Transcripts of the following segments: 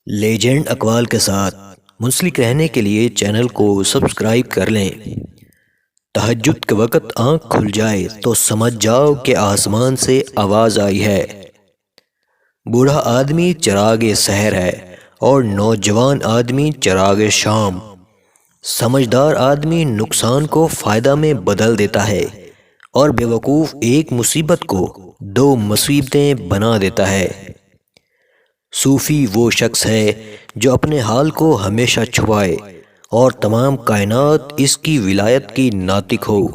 Legend اقوال کے ساتھ منسلک رہنے کے لیے چینل کو سبسکرائب کر لیں۔ تہجد کے وقت آنکھ کھل جائے تو سمجھ جاؤ کہ آسمان سے آواز آئی ہے۔ بوڑھا آدمی چراغ سحر ہے اور نوجوان آدمی چراغ شام۔ سمجھدار آدمی نقصان کو فائدہ میں بدل دیتا ہے اور بیوقوف ایک مصیبت کو دو مصیبتیں بنا دیتا ہے۔ صوفی وہ شخص ہے جو اپنے حال کو ہمیشہ چھپائے اور تمام کائنات اس کی ولایت کی ناطق ہو۔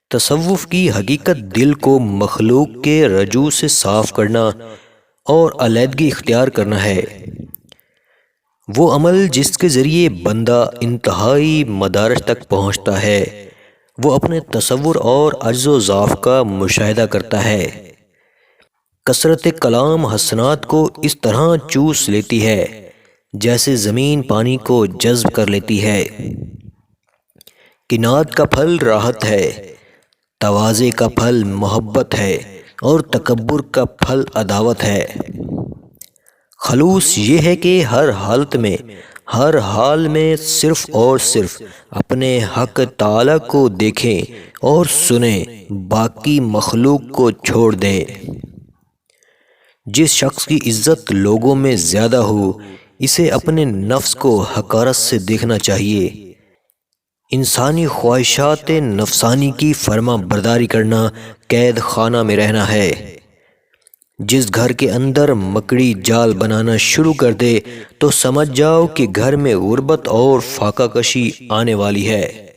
تصوف کی حقیقت دل کو مخلوق کے رجوع سے صاف کرنا اور علیحدگی اختیار کرنا ہے۔ وہ عمل جس کے ذریعے بندہ انتہائی مدارج تک پہنچتا ہے، وہ اپنے تصور اور عجز و ضعف کا مشاہدہ کرتا ہے۔ کثرت کلام حسنات کو اس طرح چوس لیتی ہے جیسے زمین پانی کو جذب کر لیتی ہے۔ قناعت کا پھل راحت ہے، تواضع کا پھل محبت ہے اور تکبر کا پھل عداوت ہے۔ خلوص یہ ہے کہ ہر حالت میں، ہر حال میں صرف اور صرف اپنے حق تعالی کو دیکھیں اور سنیں، باقی مخلوق کو چھوڑ دیں۔ جس شخص کی عزت لوگوں میں زیادہ ہو، اسے اپنے نفس کو حقارت سے دیکھنا چاہیے۔ انسانی خواہشات نفسانی کی فرما برداری کرنا قید خانہ میں رہنا ہے۔ جس گھر کے اندر مکڑی جال بنانا شروع کر دے تو سمجھ جاؤ کہ گھر میں غربت اور فاقہ کشی آنے والی ہے۔